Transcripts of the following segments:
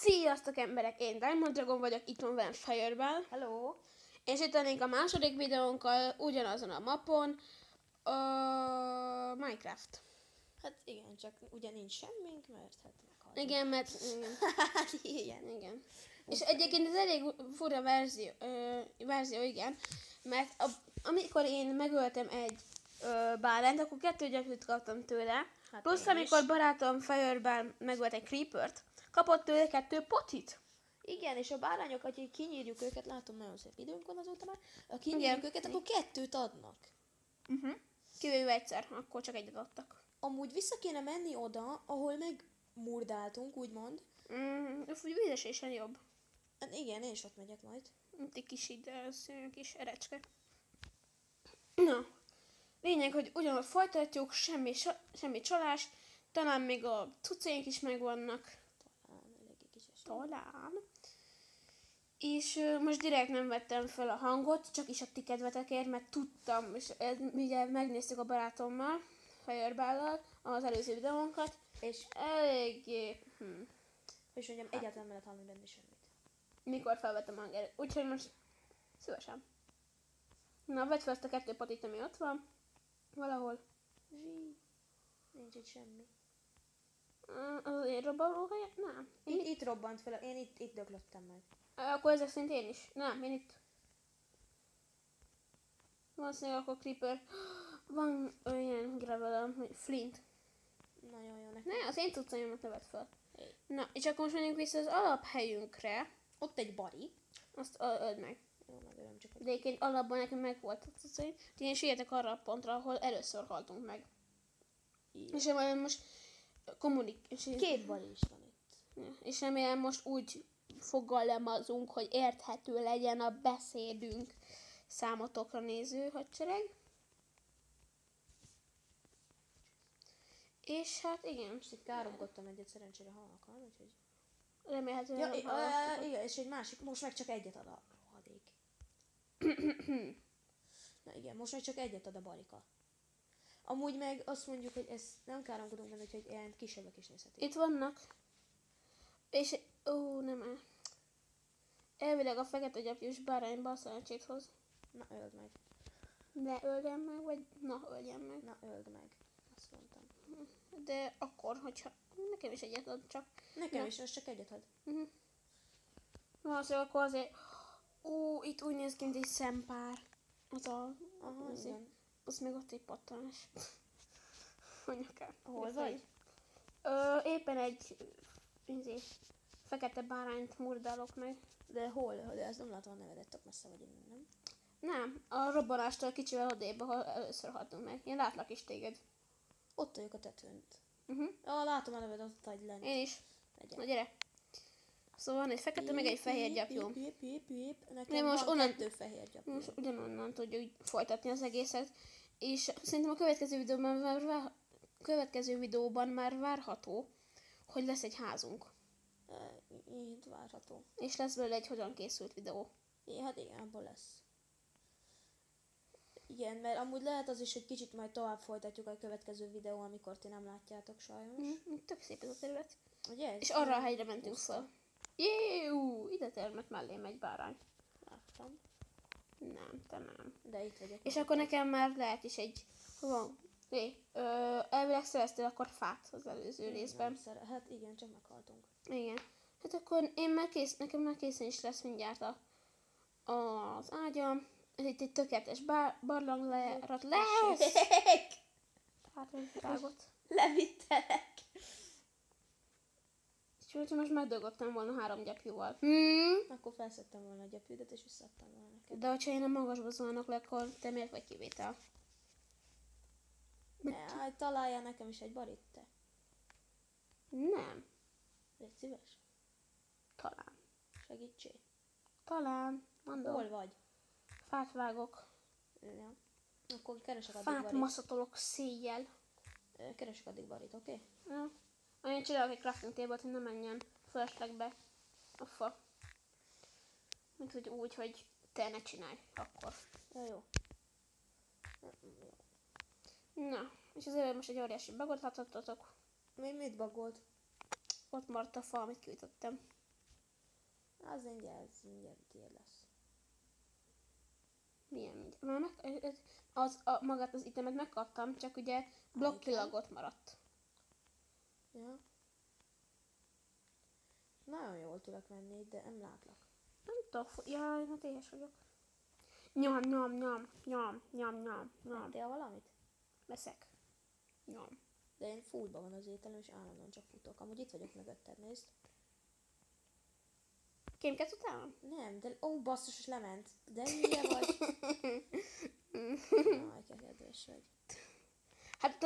Sziasztok emberek, én Diamond Dragon vagyok, itt van velem Fireball. Hello! És itt lennénk a második videónkkal ugyanazon a mapon, Minecraft. Hát igen, csak ugye nincs semmink, mert hát meghaltunk. Igen, mert... Igen. Hát igen. És egyébként ez elég fura verzió, igen, mert amikor én megöltem egy bárányt, akkor 2 gyapjút kaptam tőle, Hát plusz én amikor is. barátom Fireball megölt egy creepert, kapott tőle 2 potit. Igen, és a bárányokat, hogy kinyírjuk őket, látom, nagyon szép időnk van azóta már, ha kinyírjuk őket, akkor 2 adnak. Kivéve egyszer, akkor csak egyet adtak. Amúgy vissza kéne menni oda, ahol megmurdáltunk, úgymond. Úgy vízesésen jobb. Hát igen, én is ott megyek majd. Itt egy kis erecske. Na, lényeg, hogy ugyanott folytatjuk, semmi csalás, talán még a cuccaink is megvannak. Talán eléggé kis esély. Talán. És most direkt nem vettem fel a hangot, csak is a ti kedvetekért, mert tudtam, és ugye megnéztük a barátommal, Fireball-al az előző videónkat, És, eléggé, hogy mondjam, egyáltalán mellett hallani benne semmit. mikor felvettem a hangerőt. Úgyhogy most szívesen. Na, vedd fel azt a 2 patit, ami ott van. Valahol. Zsí. Nincs itt semmi. Az én robbanó helyet? Nem. Itt robbant fel, én itt döglöttem meg. Akkor ezek szerint én is. Nem, én itt. Valószínűleg akkor Creeper. Van olyan gravelem, hogy Flint. Nagyon jó nekem. Ne, az én cuccaimat ne vedd fel. Hey. Na, és akkor most menjünk vissza az alaphelyünkre. Ott egy bari. Azt öld meg. Jó, megölöm csak. De egyébként alapban nekem meg volt a cuccaim. Úgyhogy én sietek arra a pontra, ahol először haltunk meg. Igen. És remélem most Két bari is van itt. És remélem most úgy fogalmazunk, hogy érthető legyen a beszédünk számotokra néző hadsereg. És hát igen, Most itt káromkodtam egyet, szerencsére halnak van, úgyhogy... remélhetően Igen, és egy másik, most meg csak egyet ad a rohadék. Na igen, most meg csak egyet ad a barika. Amúgy meg azt mondjuk, hogy ezt nem káromkodunk benne, hogy ilyen kisebbek is nézhetik. itt vannak. És nem el. Elvileg a fekete gyapjús bárányba a szerencsét hoz. Na, öld meg. Ne öljem meg, vagy na öljem meg. Na, öld meg. Azt mondtam. De akkor, hogyha nekem is egyet ad csak. Nekem is, az csak egyet ad. Valószínűleg akkor azért... itt úgy néz ki, mint egy szempár. Aha, igen. Az még ott egy pattanás. Mondjuk el. Hol vagy? Éppen egy fekete bárányt murdálok meg. De hol? De ezt nem látom a nevedet, tök messze vagy innen, nem? Nem, a robbanástól kicsivel odébb, ahol először haltunk meg. Én látlak is téged. Ott vagyok a tetőn. Látom a nevedet, ott vagy lenni. Én is. Legyen. Na gyere. Szóval van egy fekete, meg egy fehér gyapjú. Nekem most van onnan- 2 fehér gyapjú. Most ugyanonnan tudjuk folytatni az egészet. És szerintem a következő videóban már várható, hogy lesz egy házunk. Így várható. És lesz belőle egy hogyan készült videó. Hát igen, abból lesz. Igen, mert amúgy lehet az is, hogy kicsit majd tovább folytatjuk a következő videó, amikor ti nem látjátok sajnos. Tök szép ez a terület. Ugye? És arra a hegyre mentünk fel. Jéú, ide termett mellém egy bárány. Láttam. Nem, te nem. De itt vagyok. És akkor nekem már lehet is egy... Van. Elvileg szereztél akkor fát az előző részben. Hát igen, csak meghaltunk. Igen. Hát akkor nekem már készen is lesz mindjárt az ágyam. Ez itt egy tökéletes barlanglejárat lesz. Rágot. Levittelek. És hogyha most megdögöttem volna 3 gyapjúval. Akkor felszedtem volna a gyapjúdat, és visszaadtam volna neked. De hogyha én a magasba szólnak le, akkor te miért vagy kivétel? Hát találjál nekem is egy barit, te. Nem. Légy szíves. Talán. Segítsél. Talán. Mondom. Hol vagy? Fát vágok. Ja. Akkor keresek addig Fát barit. maszatolok széjjel. Keresek addig barit, oké? Ja. Én csinálok egy crafting table-t, hogy ne menjen fölöslegbe a fa. Mint hogy úgy, hogy te ne csinálj akkor. Ja, jó. Na, és azért most egy óriási bagot láthattatok. Mit bagolt? Ott maradt a fa, amit kiütöttem. Az mindjárt tiéd lesz. Milyen mindjárt? Már magát az itemet megkaptam, csak ugye blokkilag maradt. Ja. Nagyon jól tudok menni, de nem látlak. Nem tudom, jaj, hát éhes vagyok. Nyom, nyom, nyom, nyom, nyom, nyom, nyom. Ettél valamit? Veszek. Nyom. De én fullban van az ételem, és állandóan csak futok. Amúgy itt vagyok mögötted, nézd. Kémkedsz utána? Nem, de basszus, és lement. De hülye vagy. Aj, kedves vagy. Hát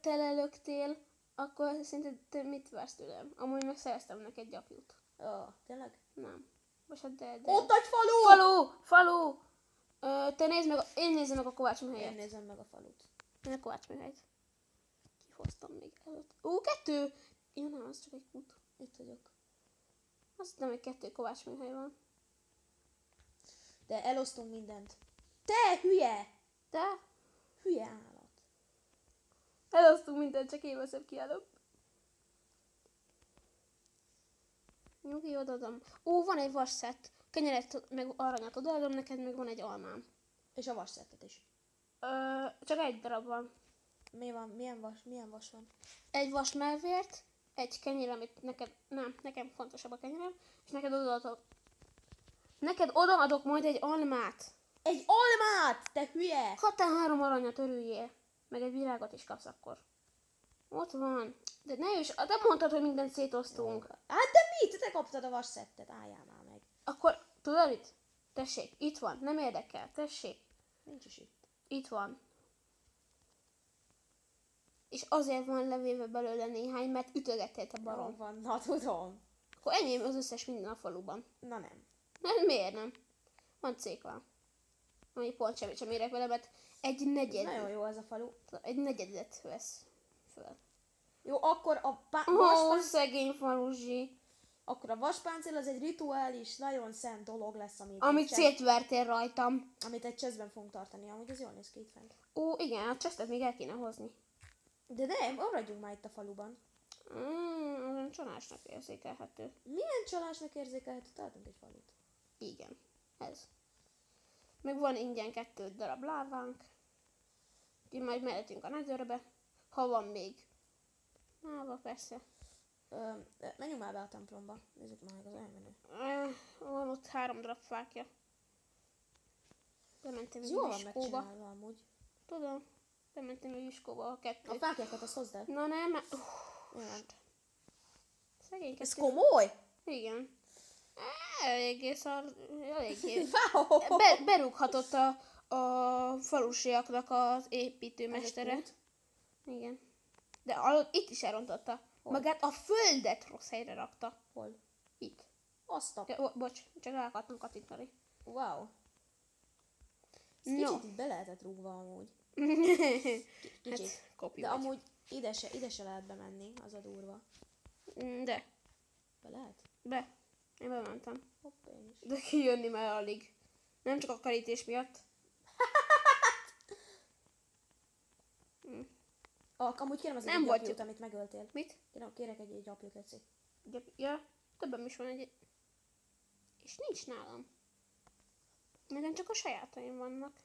te lelöktél, akkor szerinted te mit vársz tőlem? Amúgy meg szereztem neked egy gyapjút. Tényleg? Nem. Most hát de... Ott egy falu! Falu! Te nézd meg, én nézem meg a Kovács Mihályt. Én nézem meg a falut. Én a Kovács Mihályt. Kihoztam még előtt. 2! Jó, nem, az csak egy kút. Itt vagyok. Azt hittem, hogy 2 Kovács Mihály van. De elosztunk mindent. Te hülye! De? Hülye állat. Elosztunk mindent, csak én veszem ki előbb. Nyugi, odaadom. Van egy vasszett. Kenyeret meg aranyat odaadom, neked meg van egy almám. És a vasszettet is. Csak egy darab van. Mi van? Milyen vas van? Egy vasmelvért, egy kenyér, amit nekem fontosabb a kenyérem, és neked odaadok majd egy almát. Egy almát! Te hülye! Ha te 3 aranyat örüljél, meg egy virágot is kapsz akkor. Ott van. De ne is, te mondtad, hogy mindent szétosztunk. Hát de mit? Te kaptad a vasszettet, álljál már meg. Akkor, tudod mit? Tessék, itt van, nem érdekel, tessék. Nincs is itt. Itt van. És azért van levéve belőle néhány, mert ütögettél te barom. Jó van, na tudom. Akkor enyém az összes minden a faluban. Na nem. Miért nem? Van cékla. Ami pont semmit sem érek vele, mert egy Nagyon jó ez a falu. negyedet vesz föl. Jó, akkor Szegény faluzsi. akkor a vaspáncél az egy rituális, nagyon szent dolog lesz, Amit szétvertél rajtam. amit egy cseszben fogunk tartani. Amúgy ez jól néz ki itt fent. Igen, a csesztet még el kéne hozni. De nem, maradjunk már itt a faluban. Olyan csalásnak érzékelhető. Milyen csalásnak érzékelhető? Találtunk egy falut. Igen, ez. Meg van ingyen 2 darab lávánk. Úgyhogy majd mehetünk a netherbe, ha van még. Láva persze. Menjünk már be a templomba. Nézzük már meg, az olyan menő. Van ott 3 darab fákja. Bementem Ez a jól van viskóba. megcsinálva amúgy. Tudom. Bementem a viskóba a 2. A fákjákat azt hozd el. Na nem, Olyan. szegény Ez 2. komoly? Igen. Eléggé eléggé. Wow. Berúghatott a falusiaknak az építőmestere. Ez egy Igen. De itt is elrontotta. Hol? Magát a földet rossz helyre rakta. Hol? Itt. Azt a... Ja, bocs, csak el akartam kattintani. Wow. Ez No. kicsit így be lehetett rúgva amúgy. Kicsit. Kopi De vagy. amúgy ide se lehet bemenni, az a durva. De. Be lehet? Én bementem. Hopp, én is. De kijönni már alig. Nem csak a karítés miatt. Amúgy kérem az Nem egy volt gyapjút, jó. amit megöltél. Mit? Kérek egy gyapjút, Leci. Ja, többem is van egy... És nincs nálam. Nekem csak a sajátaim vannak.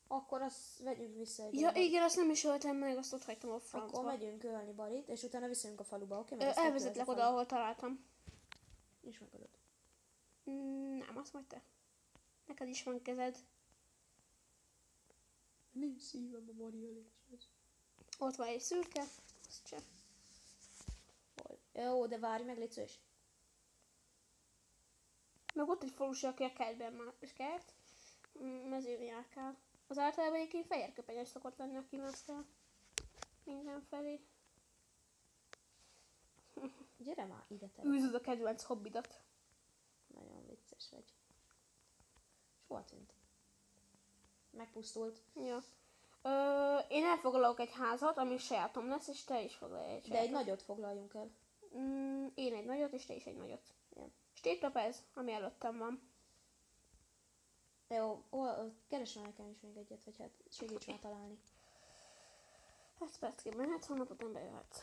Akkor azt vegyünk vissza egy Ja, darabot. igen, azt nem is öltem meg, azt ott hagytam a francba. Akkor megyünk ölni Barit, és utána visszajönk a faluba, oké? Mert ezt Elvezetlek tettél, ez oda, a ahol találtam. falu. És megölöd. Nem, azt majd te. Neked is van kezed. Nincs szívem a Bari öléshez. Ott van egy szürke. Azt se. Jó, de várj meg, légy szíves. Meg ott egy falusi, aki a kertben már kert. Mezőn járkál. Az általában egyébként fehér köpenyes szokott lenni, aki mászkál. Mindenfelé. Gyere már ide, te. Űzöd a kedvenc hobbidat. Nagyon vicces vagy. És hol tűnt? Megpusztult. Ja. Én elfoglalok egy házat, ami sajátom lesz, és te is foglalj egy De sajátot. egy nagyot foglaljunk el. Én egy nagyot, és te is egy nagyot. Igen. És tétlap ez, ami előttem van. Jó, keresem nekem is még egyet, vagy hát segíts már találni. Hát percében, hát holnap után bejöhetsz.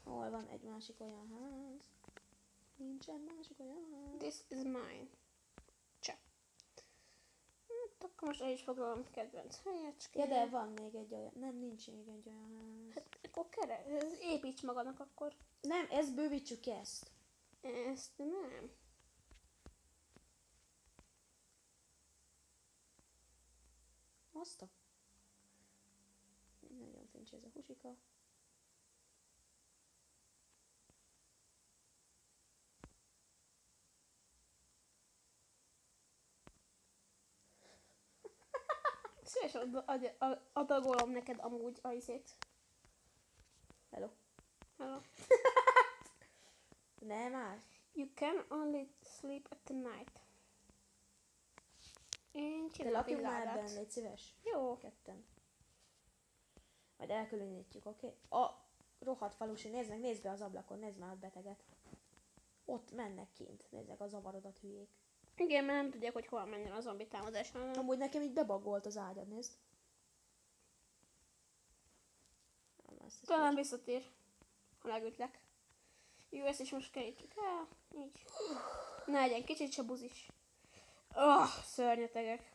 Hol van egy másik olyan ház? Nincsen másik olyan ház. This is mine. Cseh. Hát akkor most el is foglalom kedvenc helyecskét. Ja, de van még egy olyan, nem, nincs még egy olyan ház. Hát akkor építs magadnak akkor. Nem, ezt bővítsük ki ezt. Ezt nem. Azt a... Nagyon fincs ez a husika. Szívesen adagolom neked amúgy a izét. Hello. Hello. Nem már. You can only sleep at the night. Én De csinálok egy lakjunk már ládát. benne, légy szíves. Jó. Ketten. Majd elkülönítjük, oké? Okay? A rohadt falusi, nézd be az ablakon, nézd már a beteget. Ott mennek kint, nézzek a zavarodat hülyék. Igen, mert nem tudják, hogy hol menjen a zombi támadás. hanem- Amúgy nekem így bebagolt az ágyad, nézd. Talán visszatér, ha megütlek. Jó, ezt is most kerítjük el. Így. Ne legyen kicsit se buzis. Szörnyetegek.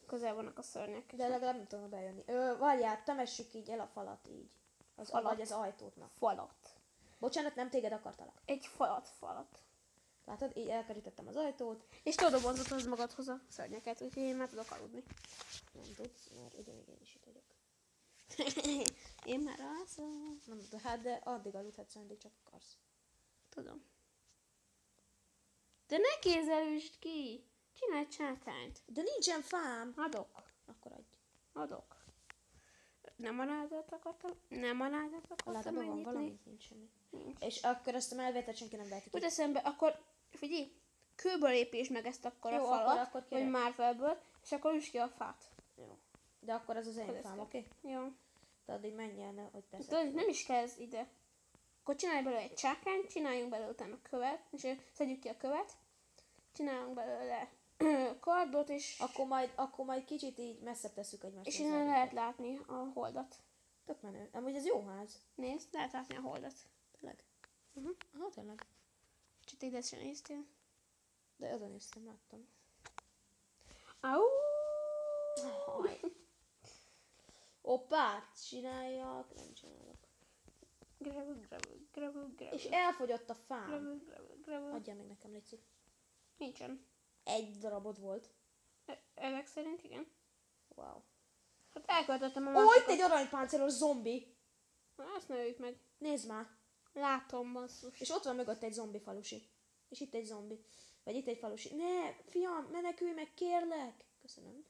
Közel vannak a szörnyek. De legalább nem tudom bejönni. Várjál, temessük így el a falat így. Falat? Vagy az ajtótnak. Falat. Bocsánat, nem téged akartalak. Egy falat. Látod, így elkerítettem az ajtót. És tudod vonzatod magadhoz a szörnyeket, úgyhogy én már tudok aludni. Nem tudsz, mert ugyanígy én is itt vagyok. Én már alszom. Nem tudom, hát de addig aludhatsz, ameddig csak akarsz. Tudom. De ne kézelüsd ki! Csinálj csákányt. De nincsen fám! Adok. Akkor adj. Adok. Nem a nádat akartam Látod, van megnyitni. valami? Nincs semmi. Nincs. És akkor ezt a melvétet senki nem veheti ki. Úgy eszembe, akkor figyelj, kőből építs meg ezt akkor Jó, a falat, akkor vagy kérek. márfelből, és akkor üsd ki a fát. Jó. De akkor az az én Akkor fám, ezt- oké? Jó. De addig menj el, hogy teszed. Tudod, nem is kezd ide. Akkor csinálj belőle egy csákányt, csináljunk belőle utána követ, és szedjük ki a követ, csinálunk belőle kardot, és Akkor majd kicsit így messzebb tesszük egymást. és innen lehet látni a holdat. Tök menő. Amúgy ez jó ház. Nézd, lehet látni a holdat. Tényleg. Uh-huh. Aha, tényleg. Csak ide sem néztél. De oda néztem, láttam. Au! Haj. Hoppát csináljak, nem csinálok. Gravel. És elfogyott a fám. Gravel. Adjál meg nekem, légy szíves. Nincsen. Egy darabod volt. Ezek szerint igen. Wow. Hát elköltöttem a Ó, másikat. itt egy aranypáncélos zombi. Na, azt ne öljük meg. Nézd már. Látom, basszus. És ott van mögött egy zombi falusi. És itt egy zombi. Vagy itt egy falusi. Ne, fiam, menekülj meg, kérlek. Köszönöm.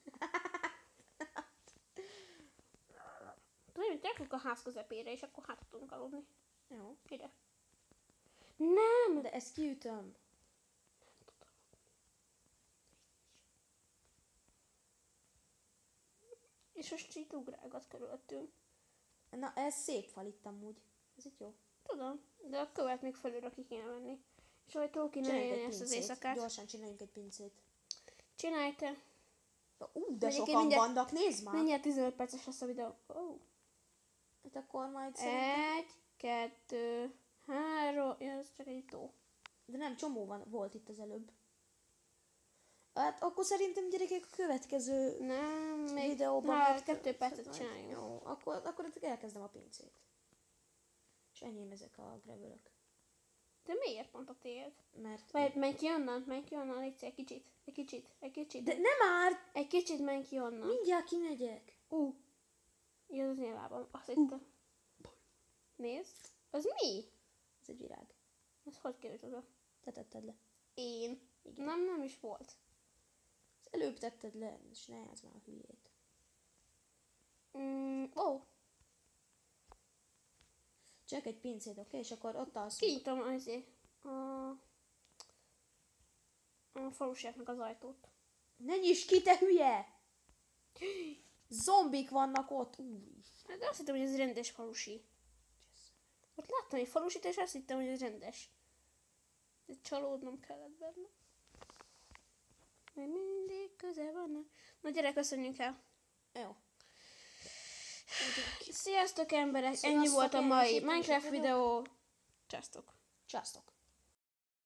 Tudod, hogy gyerkünk a ház közepére, és akkor hát tudunk aludni. Jó. Ide. Nem! De ezt kiütöm. És most így ugrálgat körülöttünk. Na, ez szép fal itt amúgy. Ez itt jó. Tudom, de a követ még felülre ki kéne venni. És hogy túl kéne Csináljunk jönni egy ezt az pincét. éjszakát. Gyorsan csináljunk egy pincét. Csinálj te. De Egyébként sokan mindjárt- vannak, nézd már. Mindjárt 15 perces lesz a videó. Oh. Hát akkor majd szerintem... 1, 2, 3. Ja, ez csak egy tó. De nem, csomó volt itt az előbb. Hát akkor szerintem gyerekek a következő Nem, még videóban... hát 2 percet csináljunk. Jó, akkor elkezdem a pincét. És enyém ezek a gravelök. De miért pont a tiéd? Mert... Menj ki onnan, légy szíves, egy kicsit. De nem árt! Egy kicsit menj ki onnan. Mindjárt kimegyek. Jó, az én lábam. Azt hittem. Nézd. Az mi? Ez egy virág. Ez hogy került oda? Te tetted le. Én. Igen. Nem is volt. Az előbb tetted le, és ne játsz már a hülyét. Ó, Csak egy pincét, oké? És akkor ott alszunk. kinyitom azért a falusiaknak az ajtót. Ne nyisd ki, te hülye! Zombik vannak ott. Új. Hát de azt hittem, hogy ez rendes falusi. Ott láttam egy falusit, és azt hittem, hogy ez rendes. De csalódnom kellett benne. Még mindig közel vannak. Na gyere, köszönjük el. Jó. Sziasztok emberek, ennyi Sziasztok, volt a ennyi mai volt a Minecraft videó. videó. Csasztok. Csasztok.